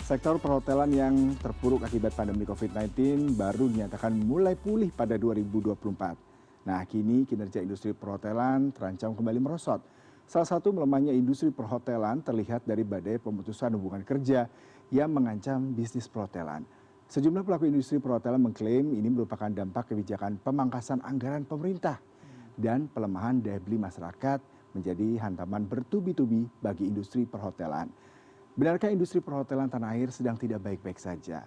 Sektor perhotelan yang terpuruk akibat pandemi COVID-19 baru dinyatakan mulai pulih pada 2024. Nah, kini kinerja industri perhotelan terancam kembali merosot. Salah satu melemahnya industri perhotelan terlihat dari badai pemutusan hubungan kerja yang mengancam bisnis perhotelan. Sejumlah pelaku industri perhotelan mengklaim ini merupakan dampak kebijakan pemangkasan anggaran pemerintah dan pelemahan daya beli masyarakat menjadi hantaman bertubi-tubi bagi industri perhotelan. Benarkah industri perhotelan tanah air sedang tidak baik-baik saja?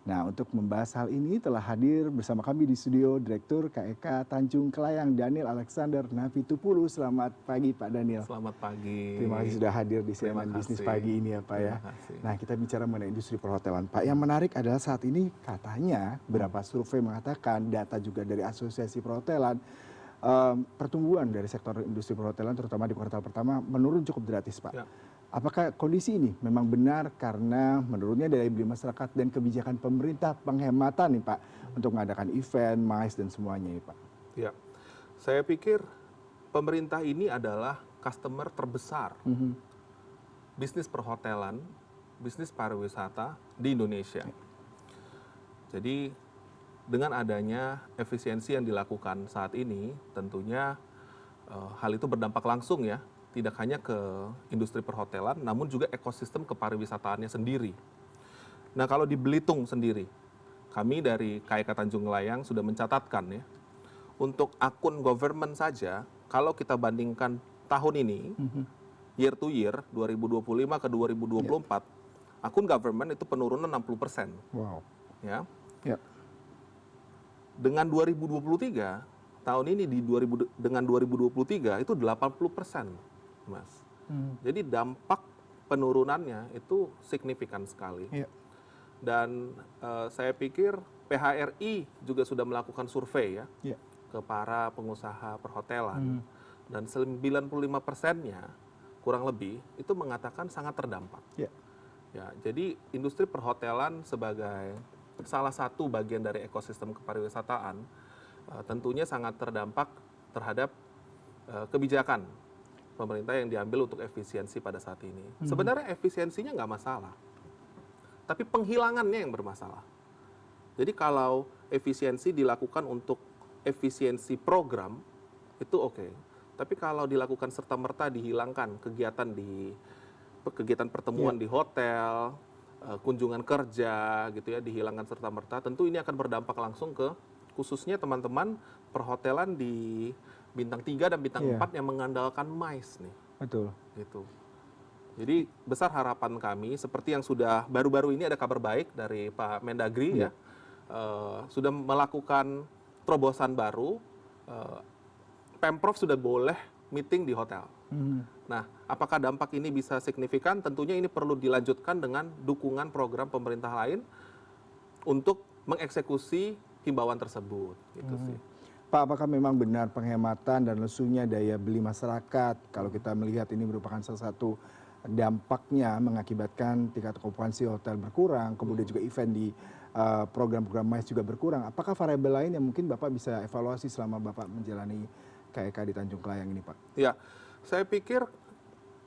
Nah, untuk membahas hal ini telah hadir bersama kami di studio Direktur KEK Tanjung Kelayang Daniel Alexander Navitupulu. Selamat pagi Pak Daniel. Selamat pagi. Terima kasih sudah hadir di CNN Bisnis pagi ini ya Pak ya. Nah, kita bicara mengenai industri perhotelan. Pak, yang menarik adalah saat ini katanya beberapa survei mengatakan, data juga dari Asosiasi Perhotelan, pertumbuhan dari sektor industri perhotelan terutama di kuartal pertama menurun cukup drastis Pak. Ya. Apakah kondisi ini memang benar karena menurunnya daya beli masyarakat dan kebijakan pemerintah penghematan nih Pak untuk mengadakan event, MICE dan semuanya nih Pak? Ya, saya pikir pemerintah ini adalah customer terbesar bisnis perhotelan, bisnis pariwisata di Indonesia. Jadi dengan adanya efisiensi yang dilakukan saat ini, tentunya hal itu berdampak langsung ya. Tidak hanya ke industri perhotelan, namun juga ekosistem kepariwisataannya sendiri. Nah, kalau di Belitung sendiri, kami dari KEK Tanjung Kelayang sudah mencatatkan ya, untuk akun government saja, kalau kita bandingkan tahun ini, year to year, 2025 ke 2024, akun government itu penurunan 60%. Wow. Ya. Ya. Dengan 2023, tahun ini dengan 2023 itu 80%. Mas. Jadi dampak penurunannya itu signifikan sekali. Ya. Dan saya pikir PHRI juga sudah melakukan survei ya, ke para pengusaha perhotelan. Dan 95%-nya kurang lebih itu mengatakan sangat terdampak. Ya, jadi industri perhotelan sebagai salah satu bagian dari ekosistem kepariwisataan tentunya sangat terdampak terhadap kebijakan pemerintah yang diambil untuk efisiensi pada saat ini. Sebenarnya efisiensinya nggak masalah, tapi penghilangannya yang bermasalah. Jadi kalau efisiensi dilakukan untuk efisiensi program, itu oke. Tapi kalau dilakukan serta-merta dihilangkan kegiatan pertemuan di hotel, kunjungan kerja gitu ya, dihilangkan serta-merta, tentu ini akan berdampak langsung ke khususnya teman-teman perhotelan di bintang 3 dan bintang 4 yang mengandalkan MICE nih. Betul. Gitu. Jadi besar harapan kami, seperti yang sudah baru-baru ini ada kabar baik dari Pak Mendagri ya, sudah melakukan terobosan baru, Pemprov sudah boleh meeting di hotel. Nah, apakah dampak ini bisa signifikan? Tentunya ini perlu dilanjutkan dengan dukungan program pemerintah lain untuk mengeksekusi himbauan tersebut. Gitu sih. Pak, apakah memang benar penghematan dan lesunya daya beli masyarakat, kalau kita melihat ini merupakan salah satu dampaknya mengakibatkan tingkat okupansi hotel berkurang, kemudian juga event di program-program MICE juga berkurang. Apakah variabel lain yang mungkin Bapak bisa evaluasi selama Bapak menjalani KEK di Tanjung Kelayang ini, Pak? Ya, saya pikir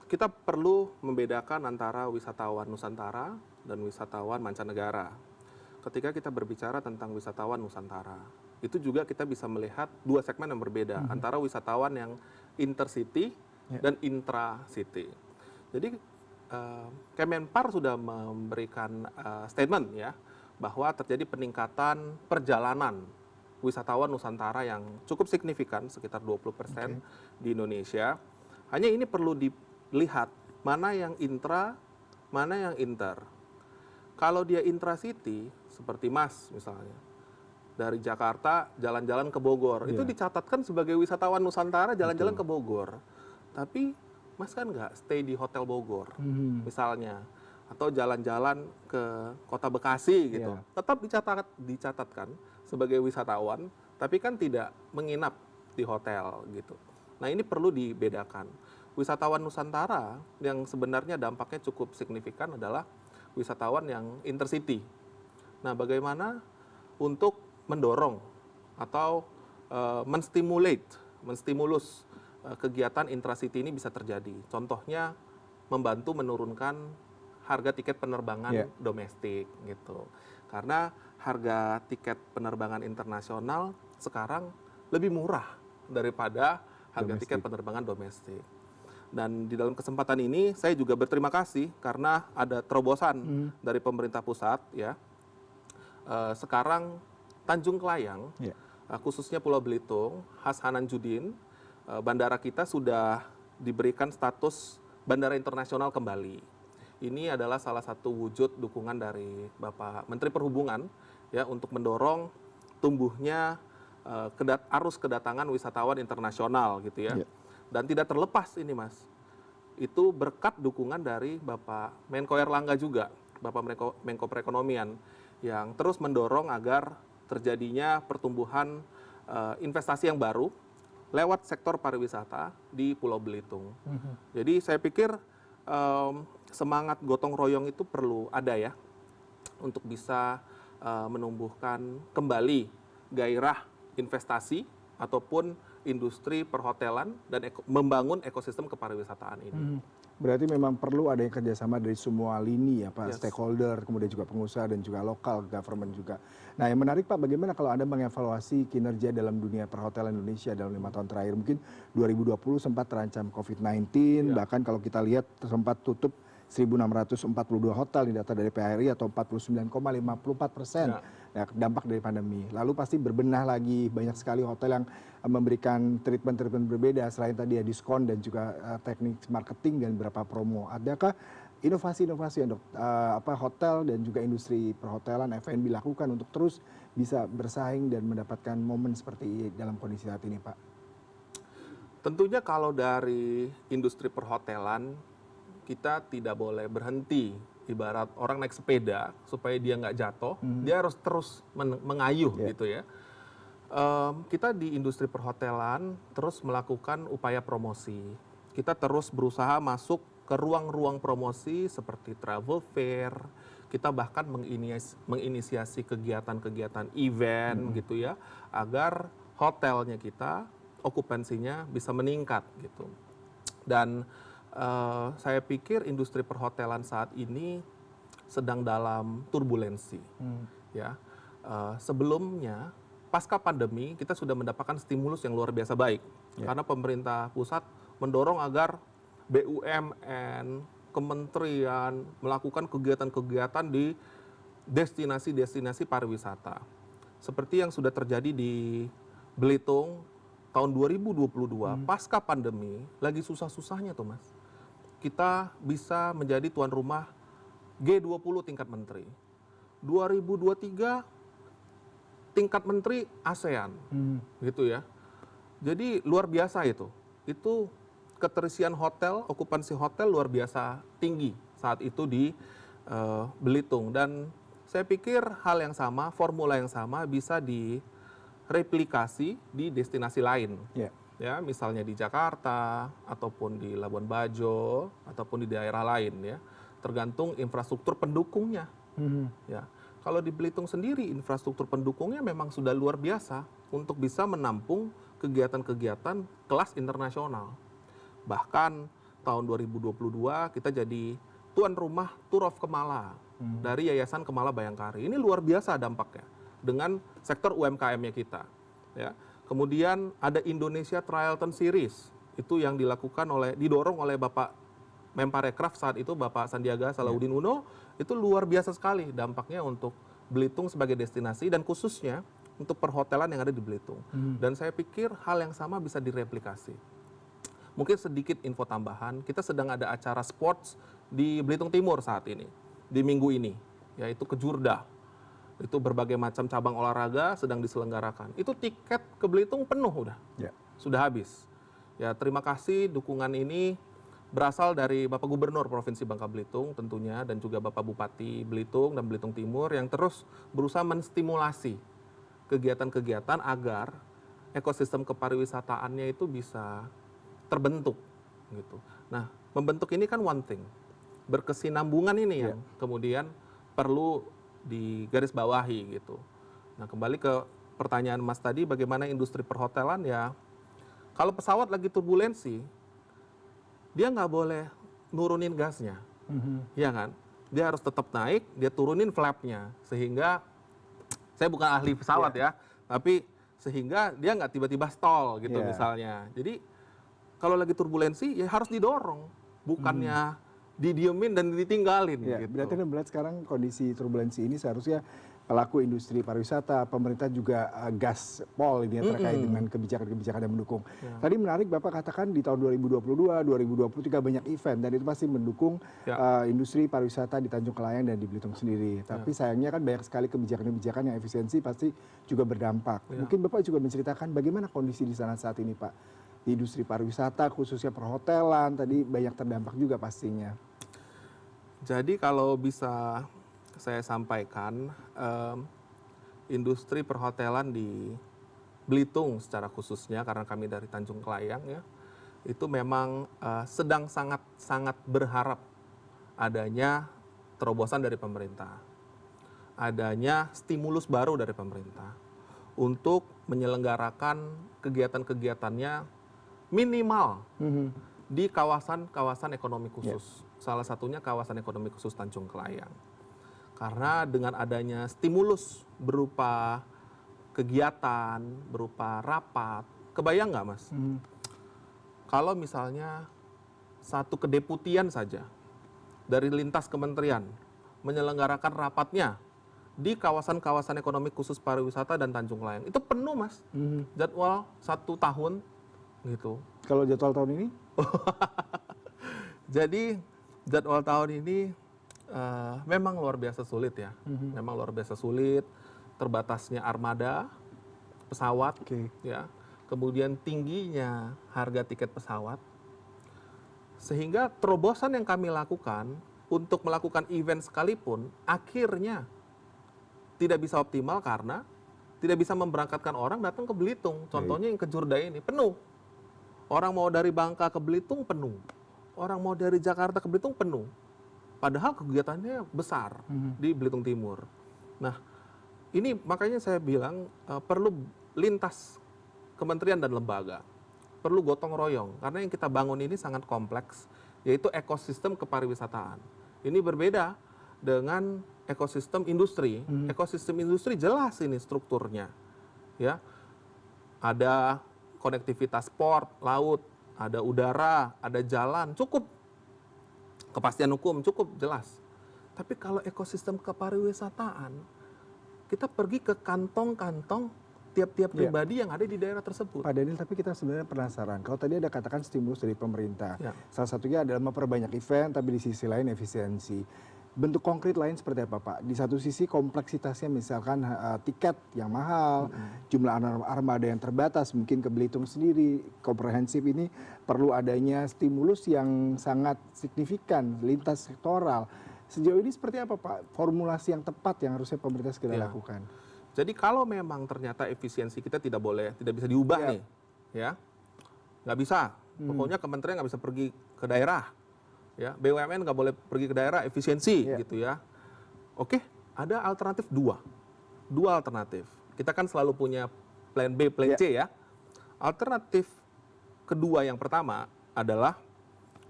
kita perlu membedakan antara wisatawan Nusantara dan wisatawan mancanegara. Ketika kita berbicara tentang wisatawan Nusantara, itu juga kita bisa melihat dua segmen yang berbeda, antara wisatawan yang intercity dan intracity. Jadi Kemenpar sudah memberikan statement ya, bahwa terjadi peningkatan perjalanan wisatawan Nusantara yang cukup signifikan, sekitar 20% di Indonesia. Hanya ini perlu dilihat mana yang intra, mana yang inter. Kalau dia intracity, seperti Mas misalnya, dari Jakarta jalan-jalan ke Bogor, itu dicatatkan sebagai wisatawan Nusantara jalan-jalan ke Bogor. Tapi Mas kan nggak stay di Hotel Bogor, misalnya, atau jalan-jalan ke Kota Bekasi gitu. Tetap dicatatkan sebagai wisatawan, tapi kan tidak menginap di hotel gitu. Nah, ini perlu dibedakan. Wisatawan Nusantara yang sebenarnya dampaknya cukup signifikan adalah wisatawan yang intercity. Nah, bagaimana untuk mendorong atau menstimulus kegiatan intracity ini bisa terjadi. Contohnya membantu menurunkan harga tiket penerbangan domestik gitu. Karena harga tiket penerbangan internasional sekarang lebih murah daripada harga tiket penerbangan domestik. Dan di dalam kesempatan ini saya juga berterima kasih karena ada terobosan dari pemerintah pusat ya. Sekarang Tanjung Kelayang, khususnya Pulau Belitung, Has Hananjudin, bandara kita sudah diberikan status bandara internasional kembali. Ini adalah salah satu wujud dukungan dari Bapak Menteri Perhubungan ya untuk mendorong tumbuhnya arus kedatangan wisatawan internasional gitu ya. Dan tidak terlepas ini Mas, itu berkat dukungan dari Bapak Menko Erlangga juga, Bapak Menko Perekonomian yang terus mendorong agar terjadinya pertumbuhan investasi yang baru lewat sektor pariwisata di Pulau Belitung. Jadi saya pikir semangat gotong royong itu perlu ada ya untuk bisa menumbuhkan kembali gairah investasi ataupun industri perhotelan dan membangun ekosistem kepariwisataan ini. Berarti memang perlu ada yang kerjasama dari semua lini ya Pak, stakeholder, kemudian juga pengusaha dan juga lokal government juga. Nah yang menarik Pak, bagaimana kalau Anda mengevaluasi kinerja dalam dunia perhotelan Indonesia dalam 5 tahun terakhir? Mungkin 2020 sempat terancam COVID-19, bahkan kalau kita lihat sempat tutup 1.642 hotel di data dari PHRI atau 49,54%. Nah, dampak dari pandemi. Lalu pasti berbenah lagi, banyak sekali hotel yang memberikan treatment-treatment berbeda selain tadi ya diskon dan juga teknik marketing dan beberapa promo. Adakah inovasi-inovasi untuk hotel dan juga industri perhotelan F&B lakukan untuk terus bisa bersaing dan mendapatkan momen seperti dalam kondisi saat ini, Pak? Tentunya kalau dari industri perhotelan kita tidak boleh berhenti. Ibarat orang naik sepeda supaya dia nggak jatuh, dia harus terus mengayuh gitu ya. Kita di industri perhotelan terus melakukan upaya promosi. Kita terus berusaha masuk ke ruang-ruang promosi seperti travel fair. Kita bahkan menginisiasi kegiatan-kegiatan event gitu ya, agar hotelnya kita okupansinya bisa meningkat gitu. Dan saya pikir industri perhotelan saat ini sedang dalam turbulensi. Ya, sebelumnya pasca pandemi kita sudah mendapatkan stimulus yang luar biasa baik karena pemerintah pusat mendorong agar BUMN, kementerian melakukan kegiatan-kegiatan di destinasi-destinasi pariwisata. Seperti yang sudah terjadi di Belitung tahun 2022 pasca pandemi, lagi susah-susahnya tuh Mas. Kita bisa menjadi tuan rumah G20 tingkat menteri. 2023 tingkat menteri ASEAN. Gitu ya. Jadi luar biasa itu. Itu keterisian hotel, okupansi hotel luar biasa tinggi saat itu di Belitung. Dan saya pikir hal yang sama, formula yang sama bisa direplikasi di destinasi lain. Ya, misalnya di Jakarta ataupun di Labuan Bajo ataupun di daerah lain ya, tergantung infrastruktur pendukungnya. Ya, kalau di Belitung sendiri infrastruktur pendukungnya memang sudah luar biasa untuk bisa menampung kegiatan-kegiatan kelas internasional. Bahkan tahun 2022 kita jadi tuan rumah Tour of Kemala dari Yayasan Kemala Bayangkari. Ini luar biasa dampaknya dengan sektor UMKM-nya kita. Ya. Kemudian ada Indonesia Triathlon Series, itu yang didorong oleh Bapak Menparekraf saat itu, Bapak Sandiaga Salahuddin Uno, itu luar biasa sekali dampaknya untuk Belitung sebagai destinasi dan khususnya untuk perhotelan yang ada di Belitung. Dan saya pikir hal yang sama bisa direplikasi. Mungkin sedikit info tambahan, kita sedang ada acara sports di Belitung Timur saat ini, di minggu ini, yaitu Kejurda. Itu berbagai macam cabang olahraga sedang diselenggarakan. Itu tiket ke Belitung penuh sudah habis. Ya, terima kasih dukungan ini berasal dari Bapak Gubernur Provinsi Bangka Belitung tentunya dan juga Bapak Bupati Belitung dan Belitung Timur yang terus berusaha menstimulasi kegiatan-kegiatan agar ekosistem kepariwisataannya itu bisa terbentuk gitu. Nah, membentuk ini kan one thing. Berkesinambungan ini yang kemudian perlu digarisbawahi gitu. Nah, kembali ke pertanyaan Mas tadi, bagaimana industri perhotelan ya? Kalau pesawat lagi turbulensi, dia nggak boleh nurunin gasnya, ya kan? dia harus tetap naik, dia turunin flapnya sehingga saya bukan ahli pesawat ya, tapi sehingga dia nggak tiba-tiba stall gitu misalnya. Jadi kalau lagi turbulensi ya harus didorong, bukannya didiemin dan ditinggalin. Gitu. Berarti Anda melihat sekarang kondisi turbulensi ini seharusnya pelaku industri pariwisata, pemerintah juga gaspol ini terkait dengan kebijakan-kebijakan yang mendukung. Tadi menarik Bapak katakan di tahun 2022, 2023 banyak event dan itu pasti mendukung industri pariwisata di Tanjung Kelayang dan di Belitung sendiri. Tapi sayangnya kan banyak sekali kebijakan-kebijakan yang efisiensi pasti juga berdampak. Mungkin Bapak juga menceritakan bagaimana kondisi di sana saat ini Pak? Di industri pariwisata khususnya perhotelan tadi banyak terdampak juga pastinya. Jadi kalau bisa saya sampaikan, industri perhotelan di Belitung secara khususnya karena kami dari Tanjung Kelayang ya, itu memang sedang sangat berharap adanya terobosan dari pemerintah, adanya stimulus baru dari pemerintah untuk menyelenggarakan kegiatan-kegiatannya minimal di kawasan-kawasan ekonomi khusus. Salah satunya kawasan ekonomi khusus Tanjung Kelayang. Karena dengan adanya stimulus berupa kegiatan, berupa rapat, kebayang nggak Mas? Kalau misalnya satu kedeputian saja dari lintas kementerian menyelenggarakan rapatnya di kawasan-kawasan ekonomi khusus pariwisata dan Tanjung Kelayang, itu penuh Mas, jadwal 1 tahun gitu. Kalau jadwal tahun ini? Jadi jadwal tahun ini memang luar biasa sulit ya, memang luar biasa sulit, terbatasnya armada pesawat, ya, kemudian tingginya harga tiket pesawat, sehingga terobosan yang kami lakukan untuk melakukan event sekalipun akhirnya tidak bisa optimal karena tidak bisa memberangkatkan orang datang ke Belitung. Contohnya yang ke Jurdai ini penuh, orang mau dari Bangka ke Belitung penuh, orang mau dari Jakarta ke Belitung penuh. Padahal kegiatannya besar di Belitung Timur. Nah, ini makanya saya bilang perlu lintas kementerian dan lembaga. Perlu gotong royong. Karena yang kita bangun ini sangat kompleks, yaitu ekosistem kepariwisataan. Ini berbeda dengan ekosistem industri. Ekosistem industri jelas ini strukturnya. Ya, ada konektivitas port, laut, ada udara, ada jalan, cukup. Kepastian hukum cukup jelas. Tapi kalau ekosistem kepariwisataan, kita pergi ke kantong-kantong tiap-tiap pribadi yang ada di daerah tersebut. Pak Daniel, tapi kita sebenarnya penasaran. Kalau tadi ada katakan stimulus dari pemerintah, salah satunya adalah memperbanyak event, tapi di sisi lain efisiensi. Bentuk konkret lain seperti apa Pak? Di satu sisi kompleksitasnya misalkan tiket yang mahal, jumlah armada yang terbatas, mungkin ke Belitung sendiri, komprehensif ini perlu adanya stimulus yang sangat signifikan, lintas sektoral. Sejauh ini seperti apa Pak? Formulasi yang tepat yang harusnya pemerintah segera lakukan? Jadi kalau memang ternyata efisiensi kita tidak bisa diubah nih, ya, nggak bisa. Pokoknya kementerian nggak bisa pergi ke daerah. Ya, BUMN nggak boleh pergi ke daerah, efisiensi gitu ya. Oke, ada alternatif dua alternatif. Kita kan selalu punya plan B, plan C ya. Alternatif kedua yang pertama adalah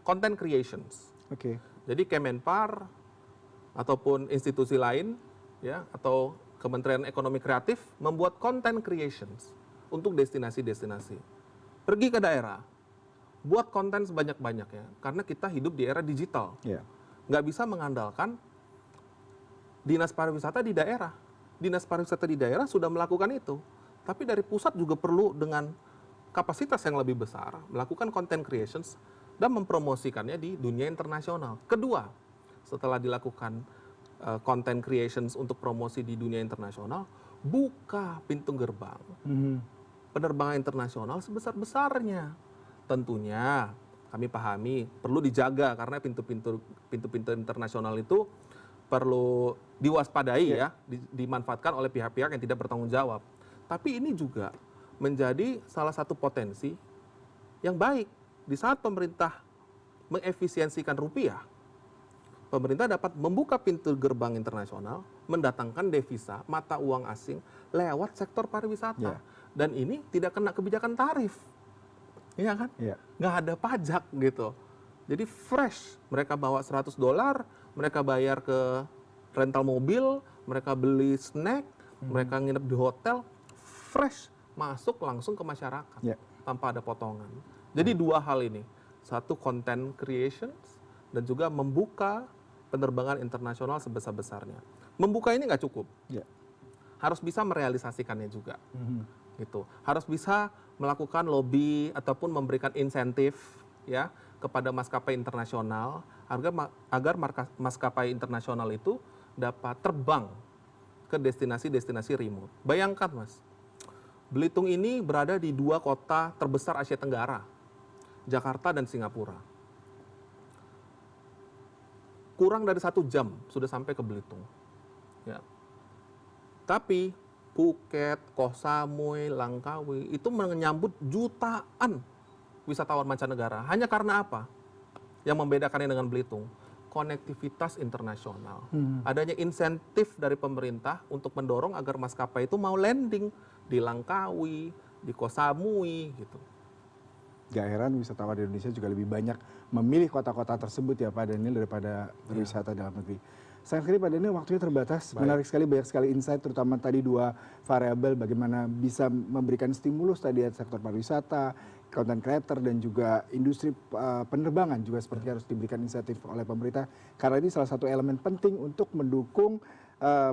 content creations. Jadi Kemenpar ataupun institusi lain ya atau Kementerian Ekonomi Kreatif membuat content creations untuk destinasi-destinasi. Pergi ke daerah. Buat konten sebanyak-banyaknya, karena kita hidup di era digital. Nggak bisa mengandalkan dinas pariwisata di daerah. Dinas pariwisata di daerah sudah melakukan itu. Tapi dari pusat juga perlu dengan kapasitas yang lebih besar, melakukan content creations dan mempromosikannya di dunia internasional. Kedua, setelah dilakukan content creations untuk promosi di dunia internasional, buka pintu gerbang penerbangan internasional sebesar-besarnya. Tentunya kami pahami perlu dijaga karena pintu-pintu internasional itu perlu diwaspadai ya, dimanfaatkan oleh pihak-pihak yang tidak bertanggung jawab. Tapi ini juga menjadi salah satu potensi yang baik di saat pemerintah mengefisiensikan rupiah. Pemerintah dapat membuka pintu gerbang internasional, mendatangkan devisa, mata uang asing lewat sektor pariwisata. Dan ini tidak kena kebijakan tarif. Iya kan? Nggak ada pajak gitu. Jadi fresh, mereka bawa $100, mereka bayar ke rental mobil, mereka beli snack, mereka nginep di hotel, fresh masuk langsung ke masyarakat tanpa ada potongan. Jadi dua hal ini, satu content creation dan juga membuka penerbangan internasional sebesar-besarnya. Membuka ini nggak cukup, harus bisa merealisasikannya juga. Gitu. Harus bisa melakukan lobby ataupun memberikan insentif ya kepada maskapai internasional agar maskapai internasional itu dapat terbang ke destinasi-destinasi remote. Bayangkan Mas, Belitung ini berada di dua kota terbesar Asia Tenggara, Jakarta dan Singapura. Kurang dari 1 jam sudah sampai ke Belitung. Ya. Tapi Phuket, Koh Samui, Langkawi itu menyambut jutaan wisatawan mancanegara. Hanya karena apa? Yang membedakannya dengan Belitung, konektivitas internasional. Adanya insentif dari pemerintah untuk mendorong agar maskapai itu mau landing di Langkawi, di Koh Samui gitu. Gak heran wisatawan di Indonesia juga lebih banyak memilih kota-kota tersebut ya Pak Daniel daripada berwisata dalam negeri. Sayang sekali Pak Daniel waktunya terbatas. Menarik sekali, banyak sekali insight terutama tadi 2 variabel bagaimana bisa memberikan stimulus tadi ya sektor pariwisata, content creator dan juga industri penerbangan juga seperti harus diberikan insentif oleh pemerintah karena ini salah satu elemen penting untuk mendukung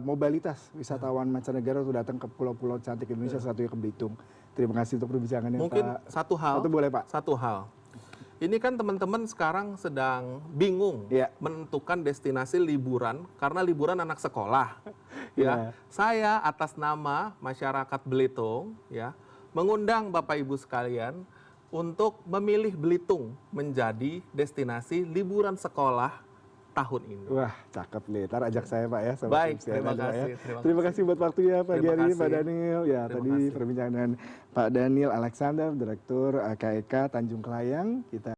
mobilitas wisatawan mancanegara untuk datang ke pulau-pulau cantik Indonesia, satunya ke Belitung. Terima kasih untuk perbincangannya Mungkin Pak. satu hal, boleh Pak. Satu hal. Ini kan teman-teman sekarang sedang bingung menentukan destinasi liburan karena liburan anak sekolah. Ya, saya atas nama masyarakat Belitung ya mengundang Bapak Ibu sekalian untuk memilih Belitung menjadi destinasi liburan sekolah tahun ini. Wah, cakep nih. Ntar ajak saya Pak ya. Baik, terima kasih. Terima kasih buat waktunya pagi hari ini Pak Daniel. Ya, tadi perbincangan dengan Pak Daniel Alexander, Direktur KEK Tanjung Kelayang. Kita